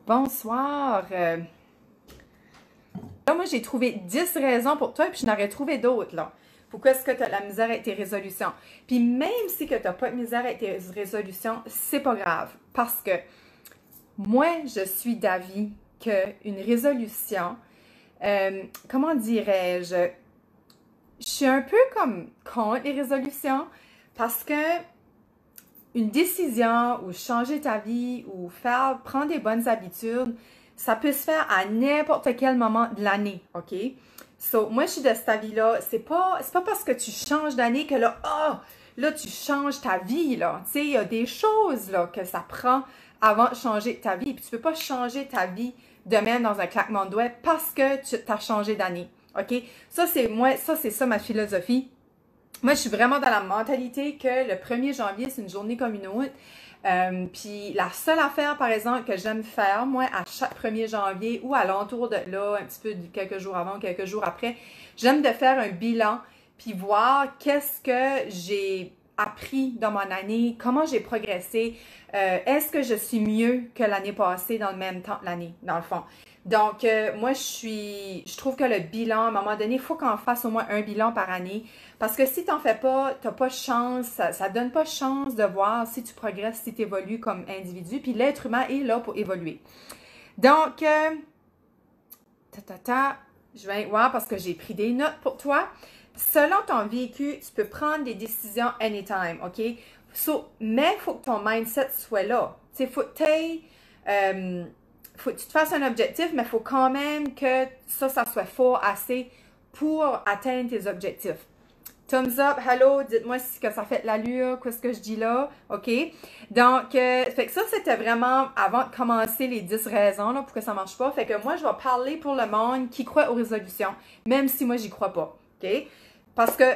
Bonsoir. Là, moi, j'ai trouvé 10 raisons pour toi, puis je n'aurais trouvé d'autres, là. Pourquoi est-ce que tu as de la misère avec tes résolutions? Puis même si que tu n'as pas de misère avec tes résolutions, c'est pas grave. Parce que moi, je suis d'avis qu'une résolution, comment dirais-je, je suis un peu comme contre les résolutions parce que une décision ou changer ta vie ou prendre des bonnes habitudes, ça peut se faire à n'importe quel moment de l'année, OK? So, moi, je suis de cet avis-là. C'est pas parce que tu changes d'année que là, là, tu changes ta vie, là. Tu sais, il y a des choses, là, que ça prend avant de changer ta vie. Puis tu peux pas changer ta vie de même dans un claquement de doigts parce que tu as changé d'année, OK? Ça, c'est ça ma philosophie. Moi, je suis vraiment dans la mentalité que le 1er janvier, c'est une journée comme une autre. Puis la seule affaire, par exemple, que j'aime faire, moi, à chaque 1er janvier ou à l'entour de là, un petit peu quelques jours avant, quelques jours après, j'aime de faire un bilan puis voir qu'est-ce que j'ai appris dans mon année, comment j'ai progressé, est-ce que je suis mieux que l'année passée dans le même temps de l'année, dans le fond. Donc, moi, je trouve que le bilan, à un moment donné, il faut qu'on fasse au moins un bilan par année. Parce que si tu n'en fais pas, tu n'as pas chance, ça ne donne pas chance de voir si tu progresses, si tu évolues comme individu. Puis l'être humain est là pour évoluer. Donc, je vais voir parce que j'ai pris des notes pour toi. Selon ton vécu, tu peux prendre des décisions anytime, OK? Mais il faut que ton mindset soit là. Tu sais, faut que tu te fasses un objectif, mais il faut quand même que ça soit fort assez pour atteindre tes objectifs. Thumbs up, hello, dites-moi si que ça fait de l'allure, qu'est-ce que je dis là, OK? Donc, fait que ça, c'était vraiment avant de commencer les 10 raisons là, pour que ça marche pas. Fait que moi, je vais parler pour le monde qui croit aux résolutions, même si moi, j'y crois pas, OK? Parce que,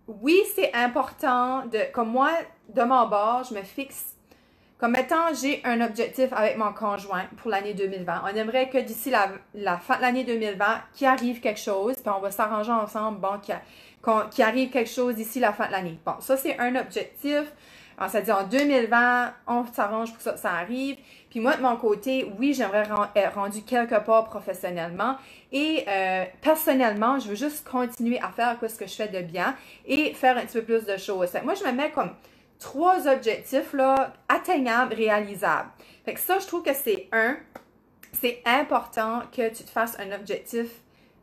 oui, c'est important comme moi, de mon bord, je me fixe comme étant, j'ai un objectif avec mon conjoint pour l'année 2020. On aimerait que d'ici la fin de l'année 2020, qu'il arrive quelque chose, puis on va s'arranger ensemble, bon, qu'il arrive quelque chose d'ici la fin de l'année. Bon, ça, c'est un objectif. Alors, ça dit en 2020, on s'arrange pour que ça arrive. Puis moi, de mon côté, oui, j'aimerais être rendu quelque part professionnellement. Et personnellement, je veux juste continuer à faire ce que je fais de bien et faire un petit peu plus de choses. Moi, je me mets comme 3 objectifs là, atteignables, réalisables. Fait que ça, je trouve que c'est important que tu te fasses un objectif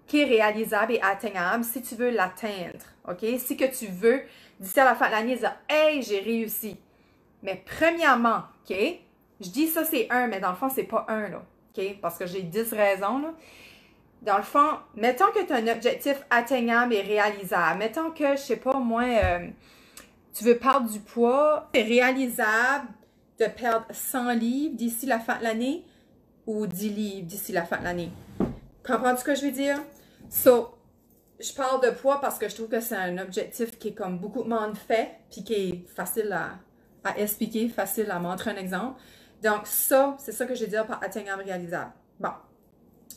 qui est réalisable et atteignable si tu veux l'atteindre, OK? Si que tu veux, d'ici à la fin de l'année, dire « Hey, j'ai réussi! » Mais premièrement, OK? Je dis ça, c'est 1, mais dans le fond, c'est pas 1, là, OK? Parce que j'ai 10 raisons, là. Dans le fond, mettons que tu as un objectif atteignable et réalisable. Mettons que, je sais pas, moi... tu veux perdre du poids, c'est réalisable de perdre 100 livres d'ici la fin de l'année ou 10 livres d'ici la fin de l'année. Comprends-tu ce que je veux dire? So, je parle de poids parce que je trouve que c'est un objectif qui est comme beaucoup de monde fait, puis qui est facile à expliquer, facile à montrer un exemple. Donc ça, c'est ça que je veux dire par atteignable réalisable. Bon.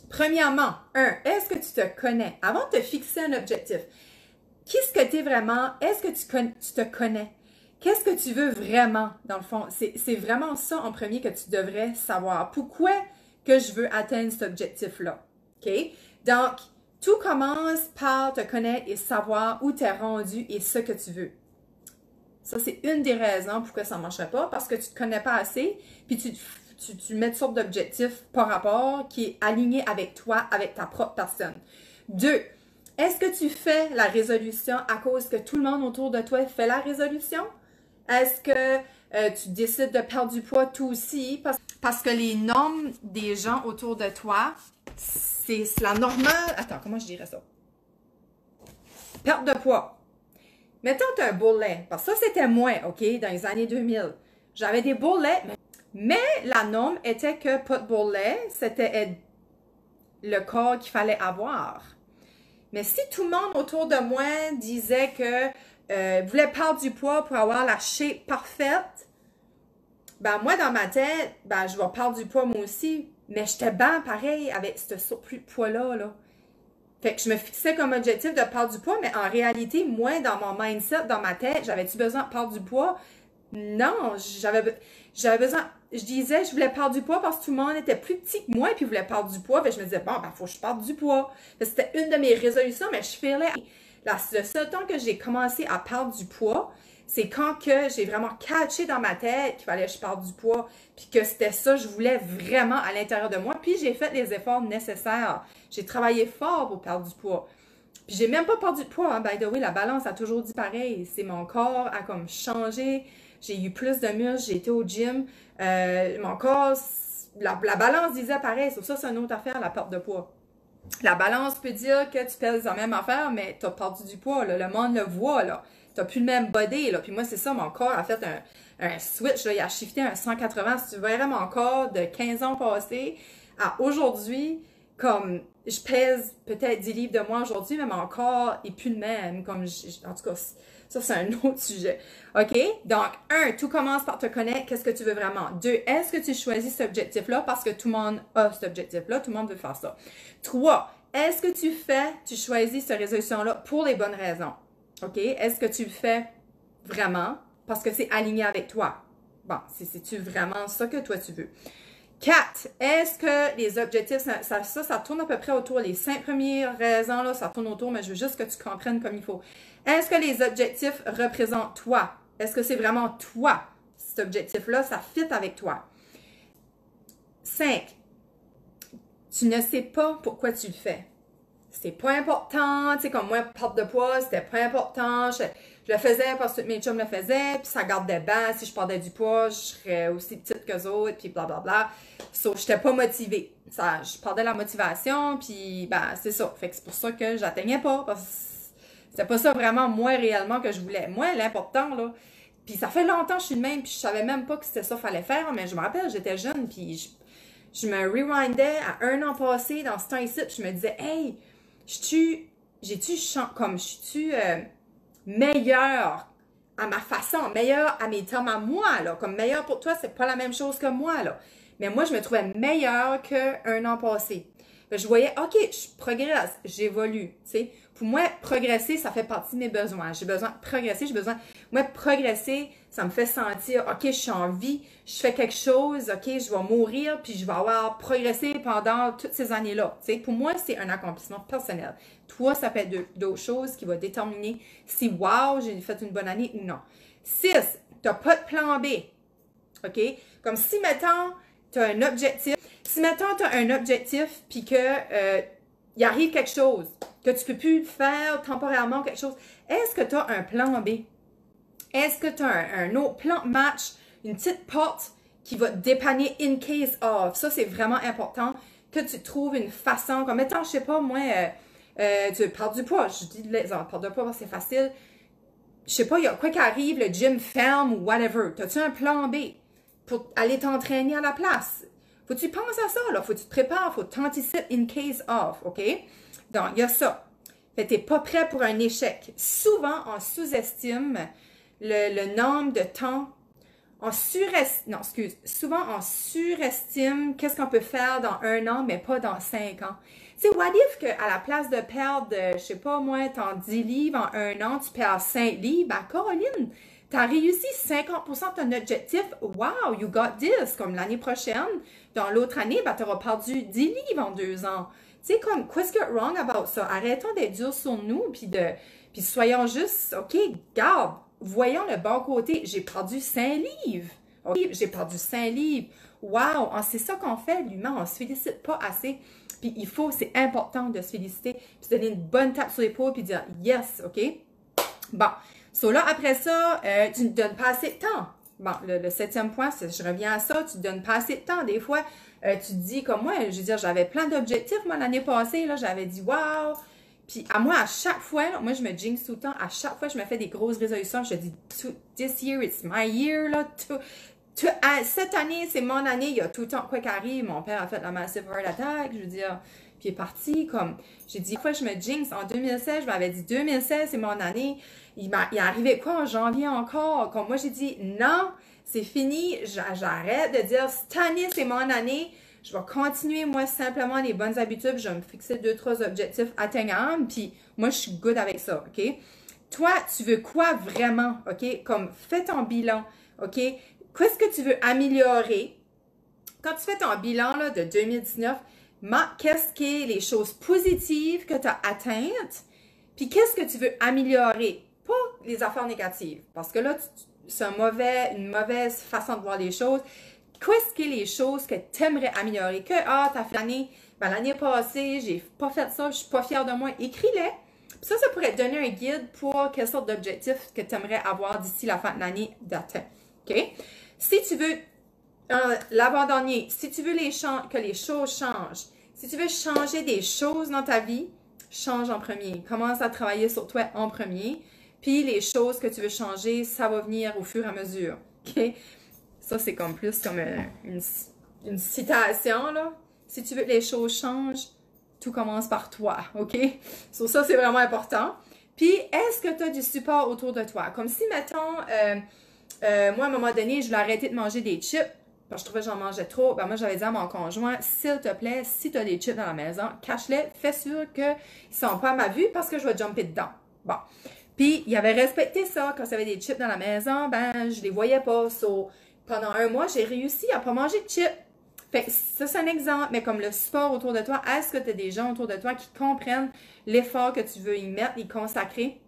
Premièrement, est-ce que tu te connais? Avant de te fixer un objectif, qu'est-ce que tu es vraiment? Est-ce que tu te connais? Qu'est-ce que tu veux vraiment, dans le fond? C'est vraiment ça en premier que tu devrais savoir. Pourquoi que je veux atteindre cet objectif-là? OK? Donc, tout commence par te connaître et savoir où tu es rendu et ce que tu veux. Ça, c'est une des raisons pourquoi ça ne marcherait pas, parce que tu ne te connais pas assez, puis tu mets une sorte d'objectif par rapport qui est aligné avec toi, avec ta propre personne. 2, est-ce que tu fais la résolution à cause que tout le monde autour de toi fait la résolution? Est-ce que tu décides de perdre du poids toi aussi? Parce que les normes des gens autour de toi, c'est la normale. Attends, comment je dirais ça? Perte de poids. Mettons que tu as un bourrelet. Parce que ça, c'était moi, OK, dans les années 2000. J'avais des bourrelets, mais la norme était que pas de bourrelet, c'était le corps qu'il fallait avoir. Mais si tout le monde autour de moi disait que voulait perdre du poids pour avoir la shape parfaite, ben moi, dans ma tête, ben je vais perdre du poids moi aussi. Mais j'étais bien pareil avec ce surplus de poids-là. Là. Fait que je me fixais comme objectif de perdre du poids, mais en réalité, moi, dans mon mindset, dans ma tête, j'avais-tu besoin de perdre du poids? Non, j'avais besoin. Je disais, je voulais perdre du poids parce que tout le monde était plus petit que moi et puis voulait perdre du poids. Fait que je me disais, bon, ben, faut que je perde du poids. C'était une de mes résolutions, mais je faisais. Le seul temps que j'ai commencé à perdre du poids, c'est quand que j'ai vraiment catché dans ma tête qu'il fallait que je perde du poids, puis que c'était ça, je voulais vraiment à l'intérieur de moi. Puis j'ai fait les efforts nécessaires. J'ai travaillé fort pour perdre du poids. Puis j'ai même pas perdu de poids, hein. By the way, la balance a toujours dit pareil. C'est mon corps a comme changé. J'ai eu plus de muscles, j'ai été au gym. Mon corps, la balance disait pareil. Sur ça, c'est une autre affaire, la perte de poids. La balance peut dire que tu pèses la même affaire, mais tu as perdu du poids, là. Le monde le voit, là. Tu n'as plus le même body, là. Puis moi, c'est ça, mon corps a fait un switch, là. Il a shifté un 180. Si tu verrais mon corps de 15 ans passés à aujourd'hui, comme je pèse peut-être 10 livres de moins aujourd'hui, mais mon corps est plus le même. En tout cas, ça, c'est un autre sujet. OK? Donc, 1, tout commence par te connaître. Qu'est-ce que tu veux vraiment? 2, est-ce que tu choisis cet objectif-là parce que tout le monde a cet objectif-là? Tout le monde veut faire ça. 3, est-ce que tu choisis cette résolution-là pour les bonnes raisons? OK? Est-ce que tu le fais vraiment parce que c'est aligné avec toi? Bon, c'est-tu vraiment ça que toi tu veux? 4, est-ce que les objectifs, ça tourne à peu près autour, les 5 premières raisons, là, ça tourne autour, mais je veux juste que tu comprennes comme il faut. Est-ce que les objectifs représentent toi? Est-ce que c'est vraiment toi, cet objectif-là, ça fit avec toi? 5, tu ne sais pas pourquoi tu le fais. C'est pas important, tu sais, comme moi, perte de poids, c'était pas important. Je le faisais parce que tous mes chums le faisaient, puis ça gardait bien. Si je perdais du poids, je serais aussi petite qu'eux autres, puis blablabla. So, j'étais pas motivée. Je perdais la motivation, puis ben, c'est ça. Fait que c'est pour ça que j'atteignais pas, parce que c'était pas ça vraiment, moi, réellement, que je voulais. Moi, l'important, là, puis ça fait longtemps que je suis de même, puis je savais même pas que c'était ça qu'il fallait faire, mais je me rappelle, j'étais jeune, puis je me rewindais à 1 an passé dans ce temps-ci, puis je me disais, hey, suis-tu meilleure à ma façon, meilleure à mes termes à moi, là, comme meilleure pour toi, c'est pas la même chose que moi, là. Mais moi, je me trouvais meilleure qu'1 an passé. Je voyais, OK, je progresse, j'évolue, tu sais. Pour moi, progresser, ça fait partie de mes besoins. J'ai besoin de progresser, moi, progresser, ça me fait sentir, OK, je suis en vie, je fais quelque chose, OK, je vais mourir, puis je vais avoir progressé pendant toutes ces années-là. Tu sais, pour moi, c'est un accomplissement personnel. Toi, ça fait d'autres choses qui vont déterminer si, wow, j'ai fait une bonne année ou non. 6, tu n'as pas de plan B. OK? Comme si, mettons, tu as un objectif. Si, mettons, tu as un objectif, puis que il arrive quelque chose, que tu ne peux plus faire temporairement quelque chose, est-ce que tu as un plan B? Est-ce que tu as un autre plan de match, une petite porte qui va te dépanner in case of? Ça, c'est vraiment important que tu trouves une façon, comme mettons, je sais pas, moi, tu veux perdre du poids. Je dis perdre du poids, c'est facile. Je sais pas, il y a quoi qui arrive, le gym ferme ou whatever. As-tu un plan B pour aller t'entraîner à la place? Faut que tu penses à ça, là. Faut que tu te prépares, faut que tu anticipes in case of, OK? Donc, il y a ça. Fait que t'es pas prêt pour un échec. Souvent, on sous-estime le nombre de temps. Souvent, on surestime qu'est-ce qu'on peut faire dans 1 an, mais pas dans 5 ans. Tu sais, what if qu'à la place de perdre, je sais pas moi, ton 10 livres en 1 an, tu perds 5 livres, ben Caroline, t'as réussi 50% de ton objectif. Wow, you got this. Comme l'année prochaine, dans l'autre année, ben t'auras perdu 10 livres en 2 ans. Tu sais, comme, qu'est-ce qu'il y a wrong about ça? Arrêtons d'être durs sur nous, puis soyons juste, OK, garde, voyons le bon côté. J'ai perdu 5 livres. OK, j'ai perdu 5 livres. Wow, c'est ça qu'on fait, l'humain, on se félicite pas assez. Puis c'est important de se féliciter, puis de donner une bonne tape sur l'épaule, puis dire yes, OK? Bon, là, après ça, tu ne donnes pas assez de temps. Bon, le 7e point, je reviens à ça, tu ne donnes pas assez de temps. Des fois, tu te dis, comme moi, je veux dire, j'avais plein d'objectifs, moi, l'année passée, là, j'avais dit, wow! Puis à moi, à chaque fois, là, moi, je me jinx tout le temps, à chaque fois, je me fais des grosses résolutions, je dis, this year, it's my year, là, cette année, c'est mon année, il y a tout le temps quoi qu'arrive. Mon père a fait la massive heart attack, je veux dire, puis il est parti, comme, j'ai dit, fois je me jinx, en 2016, je m'avais dit, 2016, c'est mon année, il est arrivé quoi en janvier encore, comme moi j'ai dit, non, c'est fini, j'arrête de dire, cette année, c'est mon année, je vais continuer, moi, simplement les bonnes habitudes, je vais me fixer 2-3 objectifs atteignables, puis moi, je suis good avec ça, OK? Toi, tu veux quoi vraiment, OK? Comme, fais ton bilan. OK? Qu'est-ce que tu veux améliorer? Quand tu fais ton bilan là, de 2019, qu'est-ce qui est les choses positives que tu as atteintes? Puis qu'est-ce que tu veux améliorer? Pas les affaires négatives. Parce que là, c'est une mauvaise façon de voir les choses. Qu'est-ce qui est les choses que tu aimerais améliorer? Que, t'as fait l'année passée, j'ai pas fait ça, je suis pas fière de moi. Écris-les. Ça pourrait te donner un guide pour quelle sorte d'objectifs que tu aimerais avoir d'ici la fin de l'année d'atteindre. OK? Si tu veux, l'avant-dernier, si tu veux que les choses changent, si tu veux changer des choses dans ta vie, change en premier. Commence à travailler sur toi en premier. Puis les choses que tu veux changer, ça va venir au fur et à mesure. OK? Ça, c'est comme plus comme une citation, là. Si tu veux que les choses changent, tout commence par toi, OK? Sur ça, c'est vraiment important. Puis, est-ce que tu as du support autour de toi? Comme si, mettons, moi, à un moment donné, je voulais arrêter de manger des chips, parce que je trouvais que j'en mangeais trop. Ben, moi, j'avais dit à mon conjoint, s'il te plaît, si tu as des chips dans la maison, cache-les, fais sûr qu'ils ne sont pas à ma vue parce que je vais jumper dedans. Bon. Puis, il avait respecté ça. Quand il y avait des chips dans la maison, ben, je les voyais pas. Pendant un mois, j'ai réussi à ne pas manger de chips. Fait que ça, c'est un exemple, mais comme le support autour de toi, est-ce que tu as des gens autour de toi qui comprennent l'effort que tu veux y mettre, y consacrer,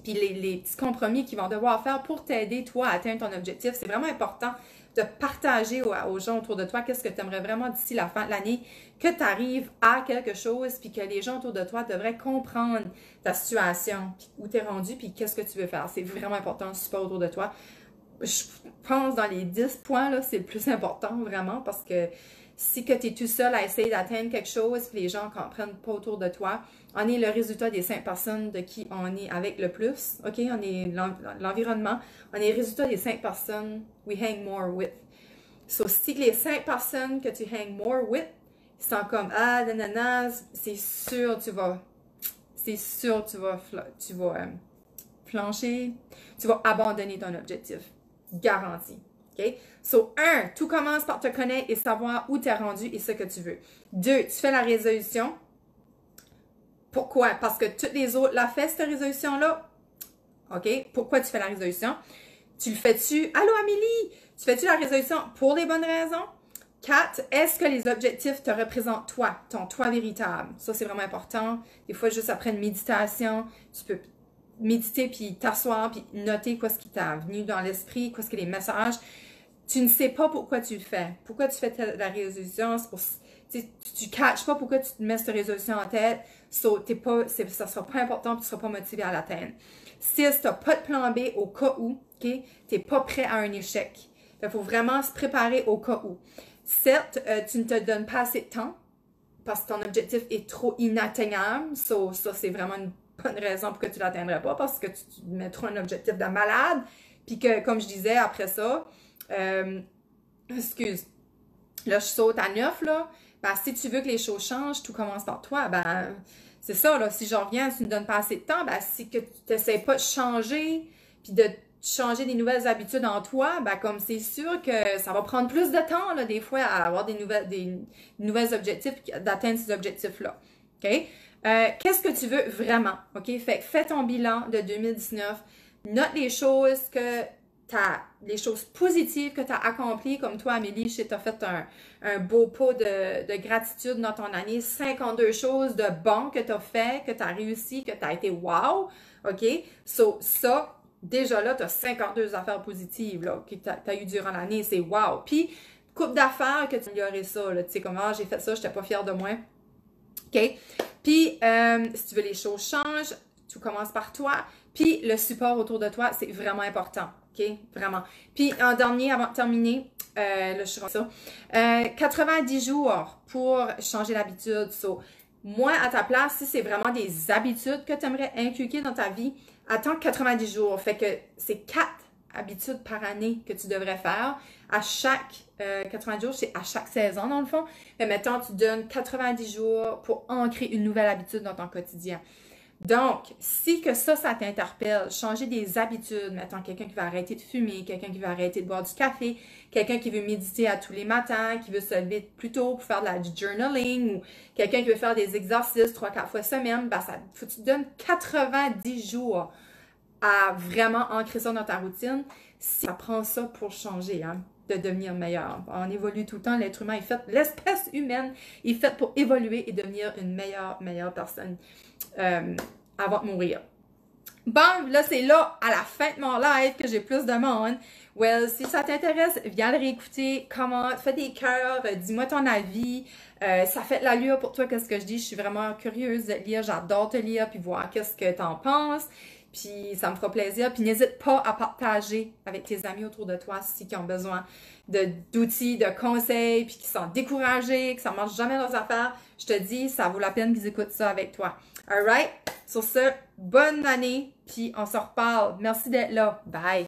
puis les petits compromis qu'ils vont devoir faire pour t'aider, toi, à atteindre ton objectif? C'est vraiment important de partager aux gens autour de toi qu'est-ce que tu aimerais vraiment d'ici la fin de l'année, que tu arrives à quelque chose, puis que les gens autour de toi devraient comprendre ta situation, où tu es rendu, puis qu'est-ce que tu veux faire. C'est vraiment important, le support autour de toi. Je pense dans les 10 points, là, c'est le plus important, vraiment, parce que si que tu es tout seul à essayer d'atteindre quelque chose, puis les gens ne comprennent pas autour de toi, on est le résultat des 5 personnes de qui on est avec le plus, OK? On est l'environnement, on est le résultat des 5 personnes we hang more with. So, si les 5 personnes que tu hang more with sont comme, nanana, c'est sûr tu vas flancher, tu vas abandonner ton objectif. Garanti. OK? So, 1, tout commence par te connaître et savoir où tu es rendu et ce que tu veux. 2, tu fais la résolution. Pourquoi? Parce que toutes les autres l'ont fait, cette résolution-là. OK? Pourquoi tu fais la résolution? Tu le fais-tu? Allô, Amélie! Tu fais-tu la résolution pour les bonnes raisons? 4, est-ce que les objectifs te représentent toi, ton toi véritable? Ça, c'est vraiment important. Des fois, juste après une méditation, tu peux méditer, puis t'asseoir, puis noter quoi ce qui t'a venu dans l'esprit, quoi ce que les messages. Tu ne sais pas pourquoi tu le fais. Pourquoi tu fais la résolution, c'est pour... Tu ne catches pas pourquoi tu te mets cette résolution en tête. So, ça ne sera pas important et tu ne seras pas motivé à l'atteindre. 6, tu n'as pas de plan B au cas où. Okay? Tu n'es pas prêt à un échec. Il faut vraiment se préparer au cas où. 7, tu ne te donnes pas assez de temps parce que ton objectif est trop inatteignable. So, ça, c'est vraiment une bonne raison pour que tu ne l'atteindrais pas parce que tu mets trop un objectif de malade. Puis que, comme je disais, après ça, là, je saute à 9, là. Ben, si tu veux que les choses changent, tout commence par toi. Ben, c'est ça, là. Si je reviens, tu ne donnes pas assez de temps, ben, si que tu n'essaies pas de changer, puis de changer des nouvelles habitudes en toi, ben, comme c'est sûr que ça va prendre plus de temps, là, des fois, à avoir des nouvelles objectifs, d'atteindre ces objectifs-là. OK? Qu'est-ce que tu veux vraiment? OK? Fais ton bilan de 2019. Note les choses les choses positives que tu as accomplies, comme toi, Amélie, je sais que tu as fait un beau pot de gratitude dans ton année, 52 choses de bon que tu as fait, que tu as réussi, que tu as été wow, OK? So, ça, déjà là, tu as 52 affaires positives là, que tu as eues durant l'année, c'est wow. Puis, couple d'affaires que tu as amélioré ça, tu sais, comment j'ai fait ça, je n'étais pas fière de moi. OK? Puis, si tu veux les choses changent, tout commence par toi. Puis, le support autour de toi, c'est vraiment important. OK? Vraiment. Puis, en dernier, avant de terminer, là, je suis ça. 90 jours pour changer l'habitude. So, moi, à ta place, si c'est vraiment des habitudes que tu aimerais inculquer dans ta vie, attends 90 jours. Fait que c'est 4 habitudes par année que tu devrais faire. À chaque 90 jours, c'est à chaque saison, dans le fond. Mais mettons, tu donnes 90 jours pour ancrer une nouvelle habitude dans ton quotidien. Donc, si que ça t'interpelle, changer des habitudes, mettons quelqu'un qui va arrêter de fumer, quelqu'un qui va arrêter de boire du café, quelqu'un qui veut méditer à tous les matins, qui veut se lever plus tôt pour faire du journaling, ou quelqu'un qui veut faire des exercices 3-4 fois semaine, ben faut que tu te donnes 90 jours à vraiment ancrer ça dans ta routine, ça prend ça pour changer, hein, de devenir meilleur. On évolue tout le temps, l'être humain est fait, l'espèce humaine est faite pour évoluer et devenir une meilleure personne avant de mourir. Bon, là, c'est là, à la fin de mon live, que j'ai plus de monde. Well, si ça t'intéresse, viens le réécouter, commente, fais des cœurs, dis-moi ton avis. Ça fait de l'allure pour toi, qu'est-ce que je dis. Je suis vraiment curieuse de lire, j'adore te lire, puis voir qu'est-ce que t'en penses. Puis ça me fera plaisir. Puis n'hésite pas à partager avec tes amis autour de toi si qui ont besoin d'outils, de conseils, puis qui sont découragés, que ça marche jamais dans leurs affaires. Je te dis, ça vaut la peine qu'ils écoutent ça avec toi. Alright? Sur ce, bonne année, puis on se reparle. Merci d'être là. Bye!